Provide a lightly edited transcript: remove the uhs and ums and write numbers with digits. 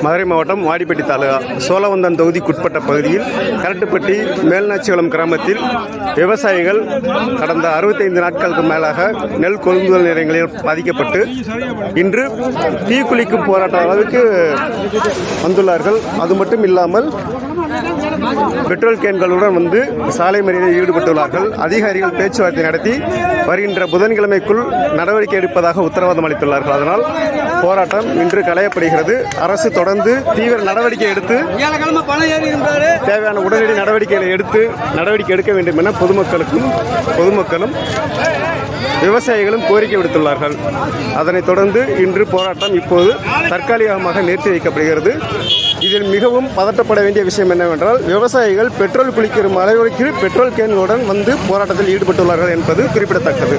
மதுரை மாவட்டம் வாடிப்பட்டி தாலுகா சோழவந்தான் தொகுதிக்குட்பட்ட பகுதியில் கரட்டுப்பட்டி மேல்நாச்சிகுளம் கிராமத்தில் விவசாயிகள் கடந்த 65 நாட்களுக்கு மேலாக நெல் கொள்முதல் நிலையங்களில் பாதிக்கப்பட்டு இன்று தீக்குளிக்கும் போராட்ட அளவுக்கு வந்துள்ளார்கள். அது மட்டும் இல்லாமல் பெட்ரோல் கேன்களுடன் வந்து சாலை மறியலில் ஈடுபட்டுள்ளார்கள். அதிகாரிகள் பேச்சுவார்த்தை நடத்தி வருகின்ற புதன்கிழமைக்குள் நடவடிக்கை எடுப்பதாக உத்தரவாதம் அளித்துள்ளார்கள். அதனால் போராட்டம் இன்று களையப்படுகிறது. அரசு தொடர்ந்து தீவிர நடவடிக்கை எடுத்து தேவையான உடனடி நடவடிக்கைகளை நடவடிக்கை எடுக்க வேண்டும் என பொதுமக்களும் விவசாயிகளும் கோரிக்கை விடுத்துள்ளார்கள். அதனைத் தொடர்ந்து இன்று போராட்டம் இப்போது தற்காலிகமாக நிறுத்தி வைக்கப்படுகிறது. இதில் மிகவும் பதட்டப்பட வேண்டிய விஷயம் என்னவென்றால் விவசாயிகள் பெட்ரோல் குளிக்கும் அளவிற்கு பெட்ரோல் கேன்களுடன் வந்து போராட்டத்தில் ஈடுபட்டுள்ளார்கள் என்பது குறிப்பிடத்தக்கது.